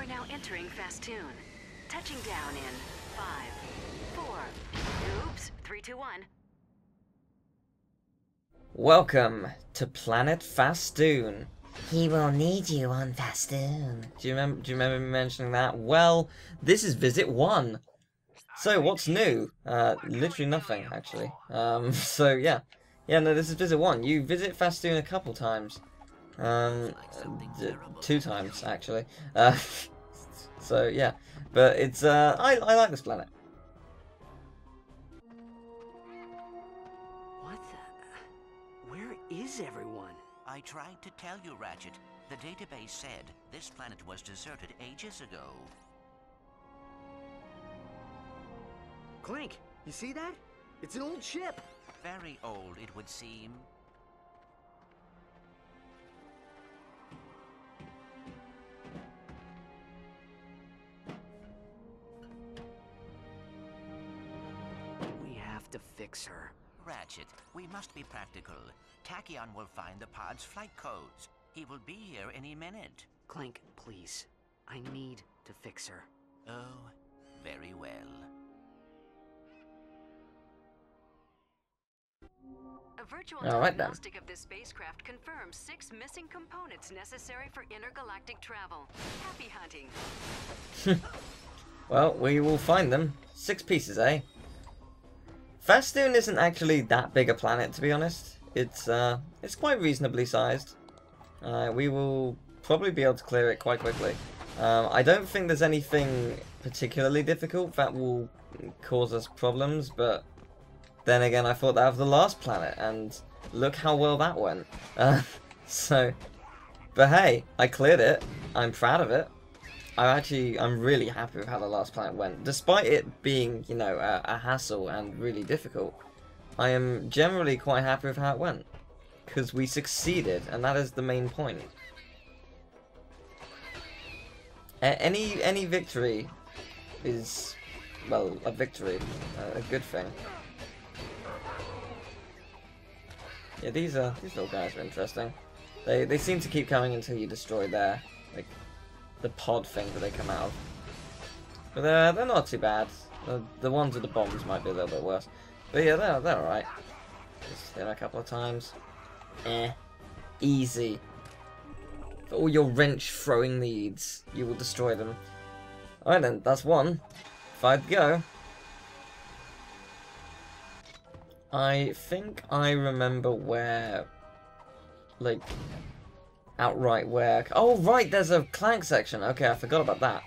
are now entering Fastoon. Touching down in 5, 4, oops, 3, 2, 1. Welcome to Planet Fastoon. He will need you on Fastoon. Do you remember me mentioning that? Well, this is visit 1. So what's new? Literally nothing, actually. So yeah. Yeah, no, this is visit 1. You visit Fastoon a couple times. 2 times, actually. So yeah. But it's, I like this planet. What the... Where is everyone? I tried to tell you, Ratchet. The database said this planet was deserted ages ago. Clank, you see that? It's an old ship. Very old, it would seem. We have to fix her. Ratchet, we must be practical. Tachyon will find the pod's flight codes. He will be here any minute. Clank, please. I need to fix her. Oh, very well. A virtual Alright, then. diagnostic of this spacecraft confirms 6 missing components necessary for intergalactic travel. Happy hunting. Well, we will find them. 6 pieces, eh? Fastoon isn't actually that big a planet, to be honest. It's quite reasonably sized. We will probably be able to clear it quite quickly. I don't think there's anything particularly difficult that will cause us problems, but then again, I thought that of the last planet, and look how well that went. But hey, I cleared it. I'm proud of it. I'm really happy with how the last planet went. Despite it being, you know, a hassle and really difficult, I am generally quite happy with how it went. Because we succeeded, and that is the main point. Any victory is, well, a victory. A good thing. Yeah, these little guys are interesting. They seem to keep coming until you destroy their, like, the pod thing that they come out of. But they're not too bad. The ones with the bombs might be a little bit worse. But yeah, they're alright. Just hit them a couple of times. Easy. For all your wrench throwing needs, you will destroy them. Alright then, that's 1. 5 to go. I think I remember where, like, outright where... Oh, right, there's a Clank section. Okay, I forgot about that.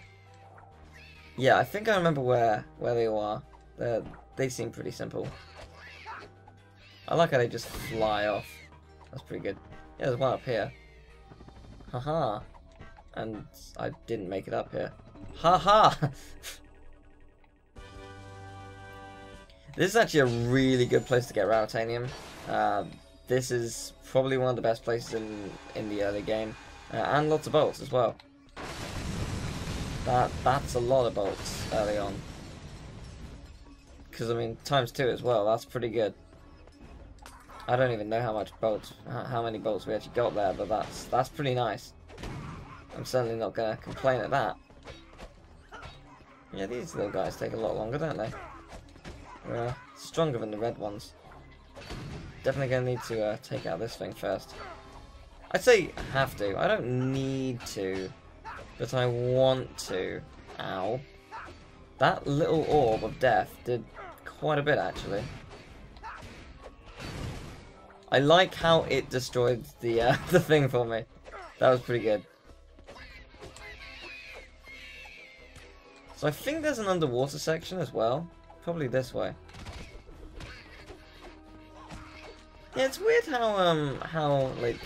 Yeah, I think I remember where they all are. They seem pretty simple. I like how they just fly off. That's pretty good. Yeah, there's one up here. Haha. And I didn't make it up here. Haha! This is actually a really good place to get Rautanium. This is probably one of the best places in the early game. And lots of bolts as well. That's a lot of bolts early on. Because, I mean, ×2 as well, that's pretty good. I don't even know how many bolts we actually got there, but that's pretty nice. I'm certainly not going to complain at that. Yeah, these little guys take a lot longer, don't they? They're stronger than the red ones. Definitely going to need to take out this thing first. I'd say have to. I don't need to, but I want to. Ow. That little orb of death did quite a bit, actually. I like how it destroyed the the thing for me. That was pretty good. So I think there's an underwater section as well. Probably this way. Yeah, it's weird how like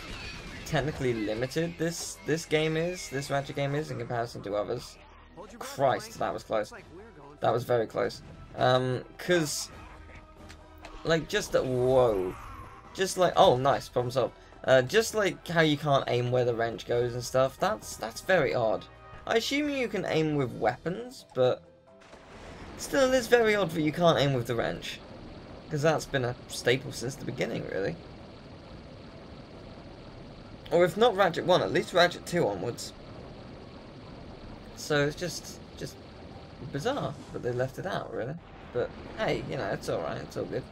technically limited this game is, this Ratchet game is in comparison to others. Christ, that was close. That was very close. 'Cause like just that, whoa, just like, oh nice, problem solved. Just like how you can't aim where the wrench goes and stuff. That's very odd. I assume you can aim with weapons, but still, it is very odd that you can't aim with the wrench. Because that's been a staple since the beginning, really. Or if not Ratchet 1, at least Ratchet 2 onwards. So it's just bizarre that they left it out, really. But hey, you know, it's alright, it's all good.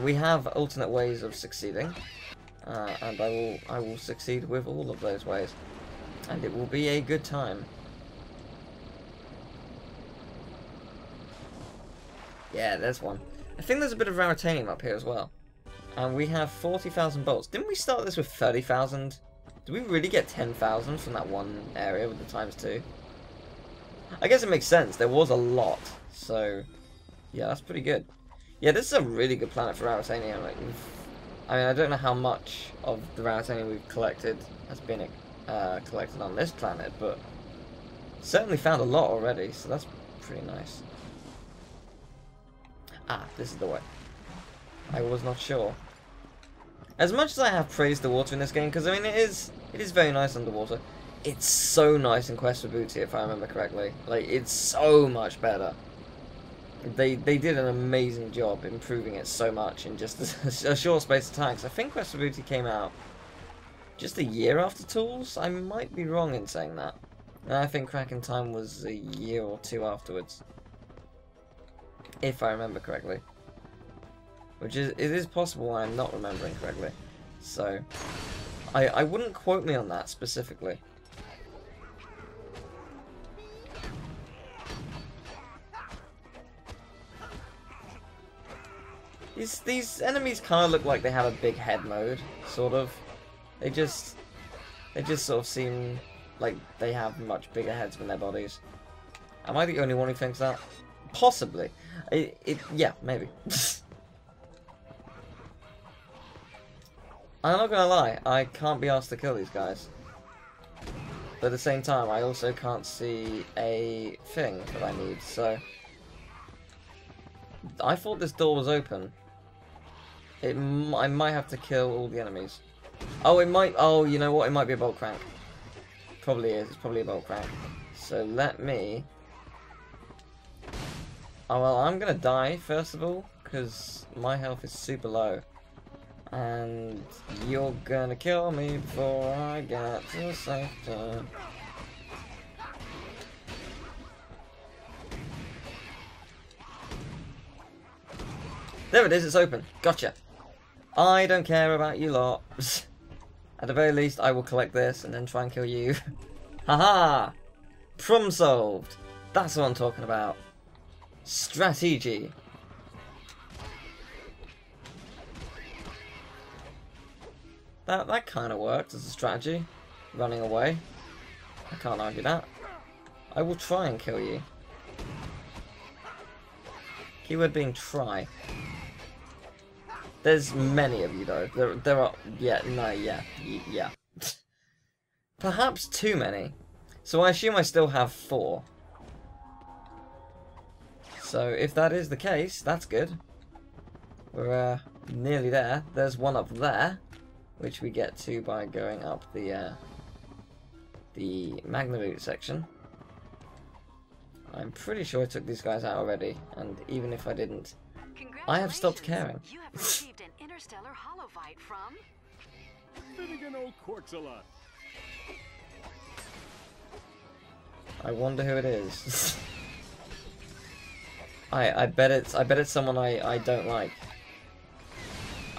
We have alternate ways of succeeding, and I will succeed with all of those ways, and it will be a good time. Yeah, there's one. I think there's a bit of Raritanium up here as well. And we have 40,000 bolts. Didn't we start this with 30,000? Did we really get 10,000 from that one area with the ×2? I guess it makes sense. There was a lot. So, yeah, that's pretty good. Yeah, this is a really good planet for Raritanium. Like, I mean, I don't know how much of the Raritanium we've collected has been collected on this planet, but certainly found a lot already, so that's pretty nice. Ah, this is the way. I was not sure. As much as I have praised the water in this game, because I mean it is very nice underwater. It's so nice in Quest for Booty, if I remember correctly. Like, it's so much better. They did an amazing job improving it so much in just a short space of time. Cause I think Quest for Booty came out just a year after Tools. I might be wrong in saying that. And I think Crack in Time was a year or two afterwards, if I remember correctly. Which is, it is possible I'm not remembering correctly. So, I wouldn't quote me on that specifically. These enemies kind of look like they have a big head mode, sort of. They just sort of seem like they have much bigger heads than their bodies. Am I the only one who thinks that? Possibly. Yeah, maybe. I'm not gonna lie, I can't be asked to kill these guys. But at the same time, I also can't see a thing that I need, so... I thought this door was open. I might have to kill all the enemies. Oh, it might... Oh, you know what? It might be a bolt crank. Probably is. It's probably a bolt crank. So let me... Oh, well, I'm gonna die, first of all, because my health is super low. And you're gonna kill me before I get to safety. There it is, it's open. Gotcha. I don't care about you lot. At the very least, I will collect this and then try and kill you. Haha! Problem solved. That's what I'm talking about. Strategy. That kind of worked as a strategy. Running away. I can't argue that. I will try and kill you. Keyword being try. There's many of you though. There are... Yeah, no, yeah. Yeah. Perhaps too many. So I assume I still have 4. So if that is the case, that's good. We're nearly there. There's one up there, which we get to by going up the Magna Root section. I'm pretty sure I took these guys out already, and even if I didn't, I have stopped caring. You have received an interstellar holovite from Finnegan old Quarks a lot. I wonder who it is. I bet it's someone I don't like.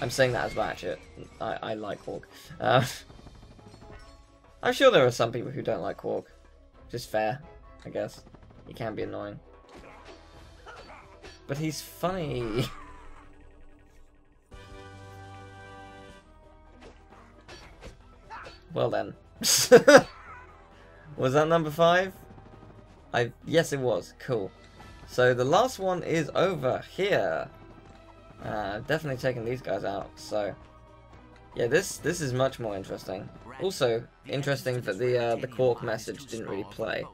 I'm saying that as Ratchet. I like Quark. I'm sure there are some people who don't like Quark. Just fair, I guess. He can be annoying. But he's funny. Well then. Was that number 5? Yes it was. Cool. So the last one is over here. Definitely taking these guys out, so yeah, this is much more interesting. Also interesting that the Quark message didn't really play.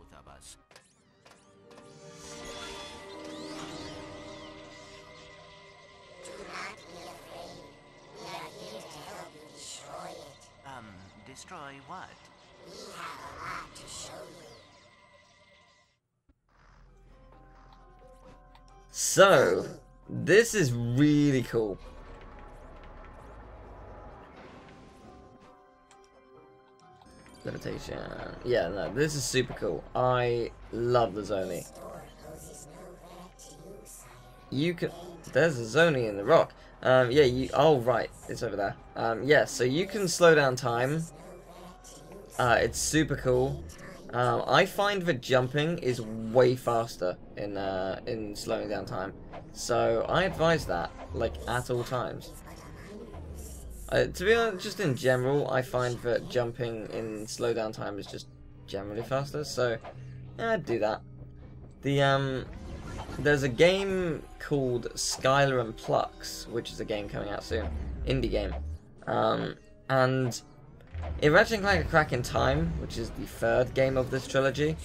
Destroy what? We have a lot to show you. So, this is really cool. Levitation. Yeah, no, this is super cool. I love the Zoni. You can... There's a Zoni in the rock. Yeah, you... Oh, right. It's over there. Yeah, so you can slow down time. It's super cool. I find that jumping is way faster in slowing down time. So I advise that, like, at all times. To be honest, just in general, I find that jumping in slowdown time is just generally faster, so yeah, I'd do that. There's a game called Skylar and Plux, which is a game coming out soon, indie game, and in Ratchet Clank: A Crack in Time, which is the third game of this trilogy,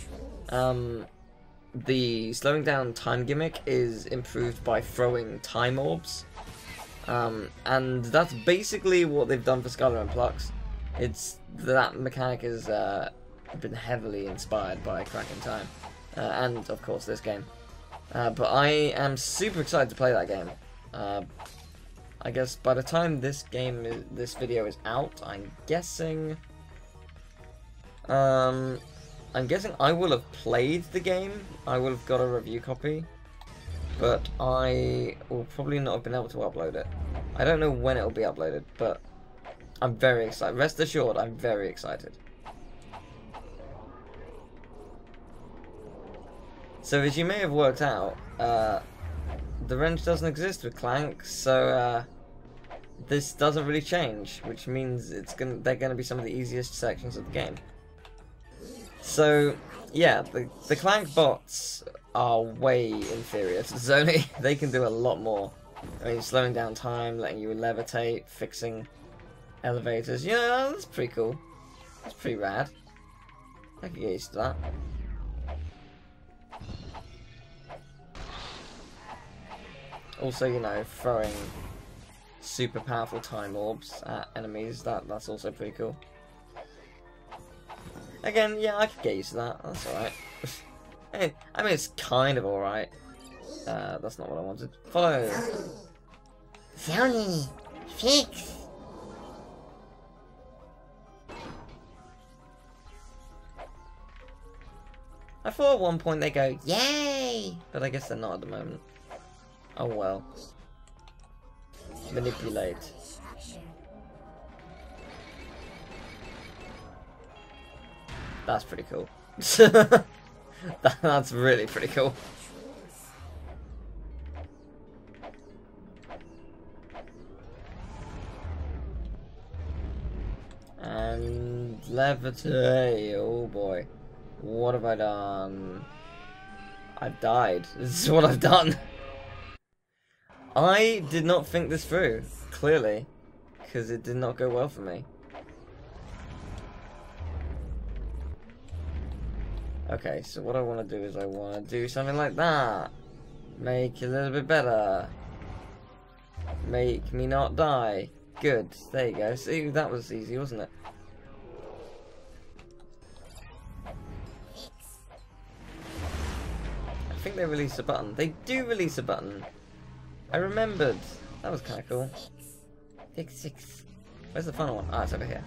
the slowing down time gimmick is improved by throwing time orbs. And that's basically what they've done for Skylar and Plux. That mechanic has been heavily inspired by Crack in Time, and of course this game. But I am super excited to play that game. I guess by the time this video is out, I'm guessing I will have played the game. I will have got a review copy. But I will probably not have been able to upload it. I don't know when it will be uploaded, but I'm very excited. Rest assured, I'm very excited. So as you may have worked out, the wrench doesn't exist with Clank, so this doesn't really change, which means they're gonna be some of the easiest sections of the game. So yeah, the Clank bots are way inferior to the Zoni. They can do a lot more. I mean, slowing down time, letting you levitate, fixing elevators. You know, that's pretty cool. That's pretty rad. I can get used to that. Also, you know, throwing super powerful time orbs at enemies, that's also pretty cool. Again, yeah, I could get used to that. That's alright. I mean, it's kind of alright. That's not what I wanted. Follow! Zoni, fix! I thought at one point they go, yay! But I guess they're not at the moment. Oh well. Manipulate. That's pretty cool. That's really pretty cool. And levitate. Oh boy. What have I done? I've died. This is what I've done. I did not think this through, clearly, because it did not go well for me. Okay, so what I want to do is I want to do something like that. Make it a little bit better. Make me not die. Good, there you go. See, that was easy, wasn't it? I think they released a button. They do release a button. I remembered. That was kind of cool. Six. Where's the final one? Ah, it's over here.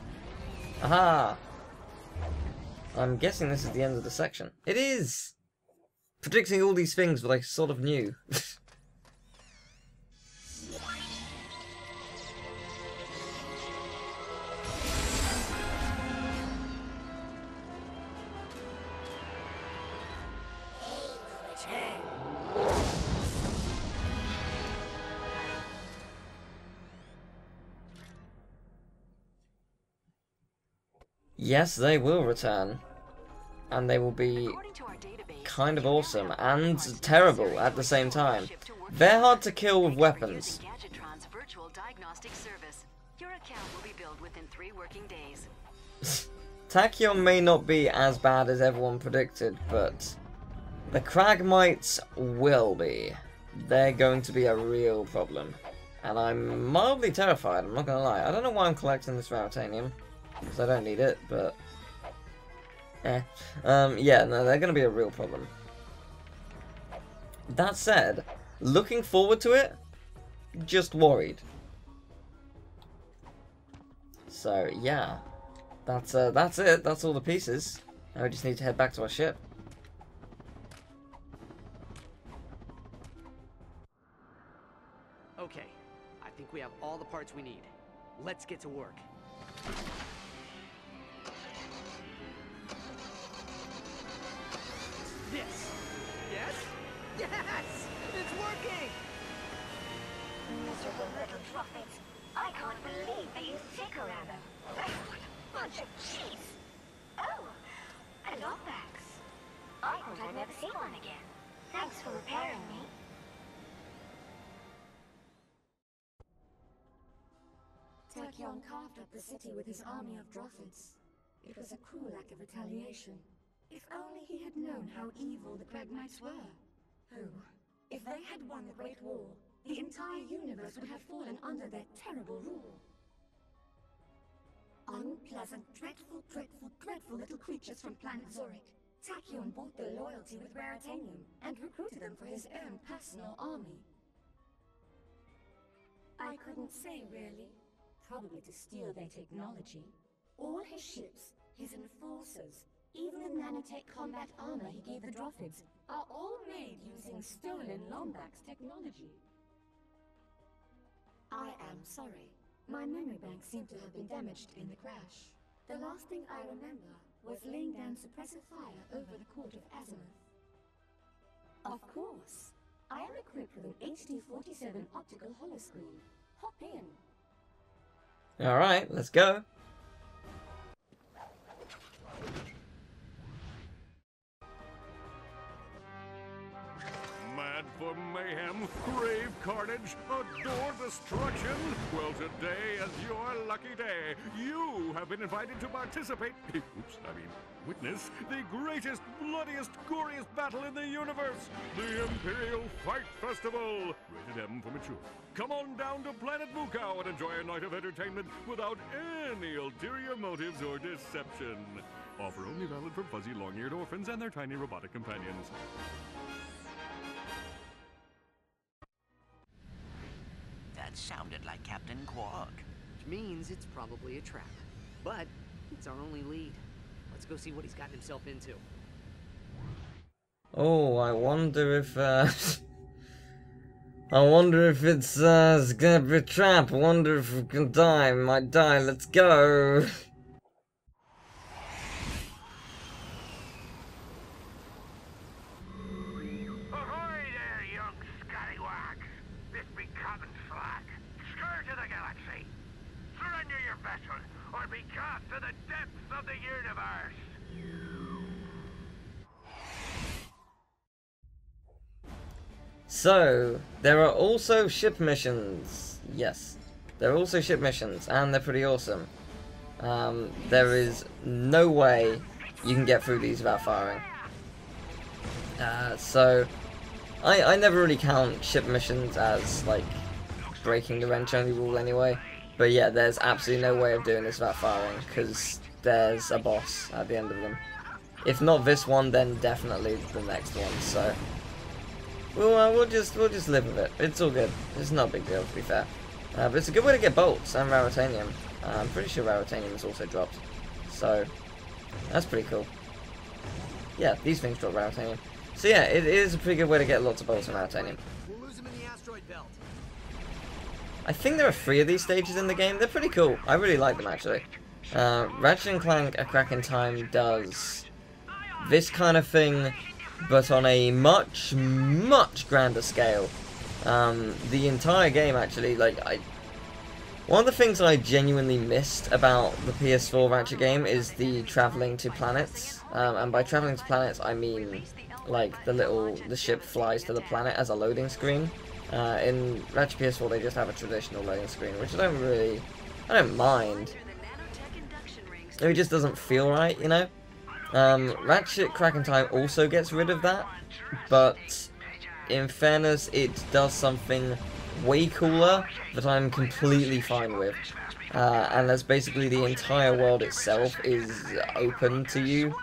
Aha! I'm guessing this is the end of the section. It is! Predicting all these things that I sort of knew. Yes, they will return. And they will be kind of awesome and terrible at the same time. They're hard to kill with weapons. Tachyon may not be as bad as everyone predicted, but the Cragmites will be. They're going to be a real problem. And I'm mildly terrified, I'm not gonna lie. I don't know why I'm collecting this Raritanium. Because I don't need it, but yeah, no, they're going to be a real problem. That said, looking forward to it, just worried. So, yeah. That's it. That's all the pieces. Now we just need to head back to our ship. Okay, I think we have all the parts we need. Let's get to work. This. Yes? Yes! It's working! Miserable little prophets. I can't believe they used Ticker-Rather. What a bunch of cheats. Oh, and lockbacks. I thought I'd never see one again. Thanks for repairing me. Tachyon carved up the city with his army of Droffids. It was a cruel act of retaliation. If only he had known how evil the Cragmites were. Oh, if they had won the Great War, the entire universe would have fallen under their terrible rule. Unpleasant, dreadful, dreadful, dreadful little creatures from planet Zurich. Tachyon bought their loyalty with Raritanium and recruited them for his own personal army. I couldn't say, really. Probably to steal their technology. All his ships, his enforcers, even the nanotech combat armor he gave the Droffids, are all made using stolen Lombax technology. I am sorry. My memory bank seemed to have been damaged in the crash. The last thing I remember was laying down suppressive fire over the court of Azimuth. Of course. I am equipped with an HD-47 optical holoscreen. Hop in. Alright, let's go. Mad for mayhem, crave carnage, adore destruction? Well, today is your lucky day. You have been invited to participate, witness the greatest, bloodiest, goriest battle in the universe, the Imperial Fight Festival. Rated M for mature. Come on down to Planet Mukau and enjoy a night of entertainment without any ulterior motives or deception. Offer only valid for fuzzy, long-eared orphans and their tiny robotic companions. That sounded like Captain Quark. Which means it's probably a trap. But it's our only lead. Let's go see what he's gotten himself into. Oh, I wonder if I wonder if it's gonna be a trap. I wonder if we can die. We might die. Let's go. Ahoy there, young scallywags! This be Captain Slack, scourge of the galaxy. Surrender your vessel, or be cast to the depths of the universe. So, there are also ship missions. Yes, there are also ship missions, and they're pretty awesome. There is no way you can get through these without firing. So, I never really count ship missions as, like, breaking the wrench only rule anyway. But yeah, there's absolutely no way of doing this without firing, because there's a boss at the end of them. If not this one, then definitely the next one, so... We'll just live with it. It's all good. It's not a big deal, to be fair. But it's a good way to get bolts and Raritanium. I'm pretty sure Raritanium is also dropped. So, that's pretty cool. Yeah, these things drop Raritanium. So yeah, it is a pretty good way to get lots of bolts and Raritanium. We'll lose him in the asteroid belt. I think there are 3 of these stages in the game. They're pretty cool. I really like them, actually. Ratchet Clank A Crack in Time does this kind of thing, but on a much, much grander scale. The entire game, actually, like, one of the things I genuinely missed about the PS4 Ratchet game is the traveling to planets. And by traveling to planets, I mean, like, the ship flies to the planet as a loading screen. In Ratchet PS4, they just have a traditional loading screen, which I don't mind. It just doesn't feel right, you know? Ratchet Crack in Time also gets rid of that, but in fairness, it does something way cooler that I'm completely fine with. And that's basically the entire world itself is open to you.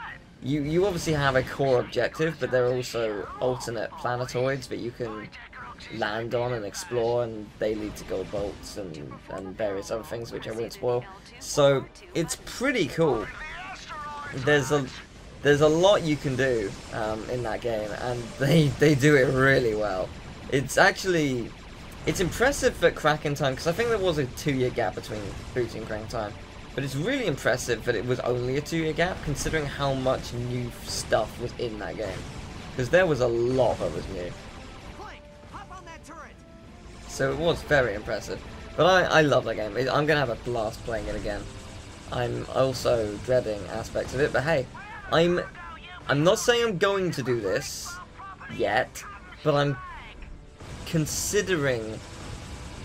You obviously have a core objective, but there are also alternate planetoids that you can land on and explore, and they lead to gold bolts and various other things which I won't spoil. So it's pretty cool. There's a lot you can do in that game, and they do it really well. It's impressive at cracking time, because I think there was a 2-year gap between booting and cracking time. But it's really impressive that it was only a 2-year gap, considering how much new stuff was in that game. Because there was a lot that was new. So it was very impressive. But I love that game. I'm going to have a blast playing it again. I'm also dreading aspects of it, but hey, I'm not saying I'm going to do this yet, but I'm considering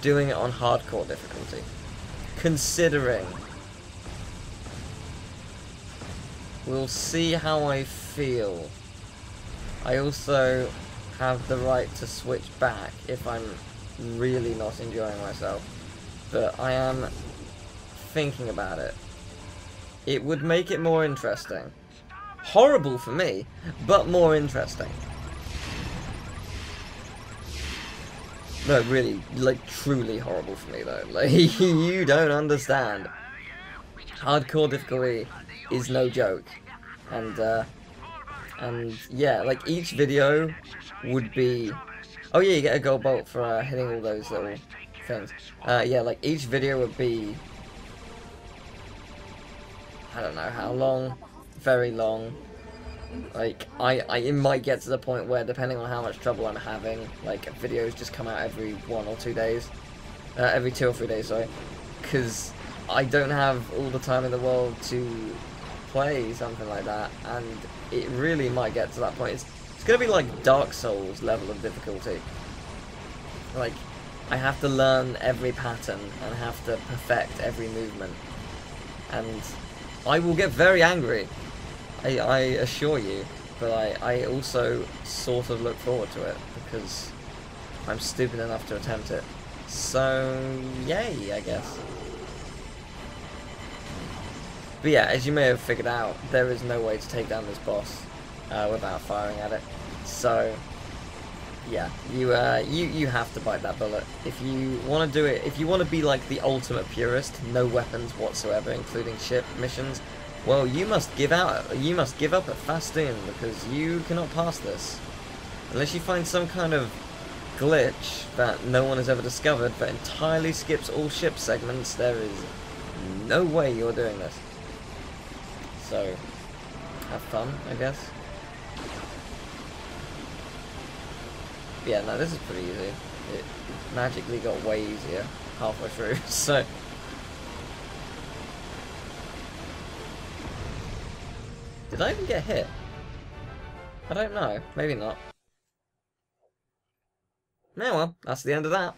doing it on hardcore difficulty. Considering. We'll see how I feel. I also have the right to switch back if I'm really not enjoying myself. But I am thinking about it. It would make it more interesting. Horrible for me, but more interesting. No, really, like, truly horrible for me, though. Like, you don't understand. Hardcore difficulty is no joke. And yeah, like, each video would be... Oh yeah, you get a gold bolt for hitting all those little things. Yeah, like, each video would be... I don't know how long. Very long. Like, it might get to the point where, depending on how much trouble I'm having, like, videos just come out every 1 or 2 days. Every 2 or 3 days, sorry. Because I don't have all the time in the world to play something like that, and it really might get to that point. It's going to be like Dark Souls level of difficulty. Like, I have to learn every pattern, and have to perfect every movement. And I will get very angry. I assure you, but I also sort of look forward to it, because I'm stupid enough to attempt it. So, yay, I guess. But yeah, as you may have figured out, there is no way to take down this boss without firing at it. So, yeah, you have to bite that bullet. If you want to do it, if you want to be like the ultimate purist, no weapons whatsoever, including ship missions, well, you must give up at Fastoon, because you cannot pass this. Unless you find some kind of glitch that no one has ever discovered that entirely skips all ship segments, there is no way you're doing this. So, have fun, I guess. But yeah, no, this is pretty easy. It magically got way easier halfway through, so... Did I even get hit? I don't know. Maybe not. Yeah, well, that's the end of that.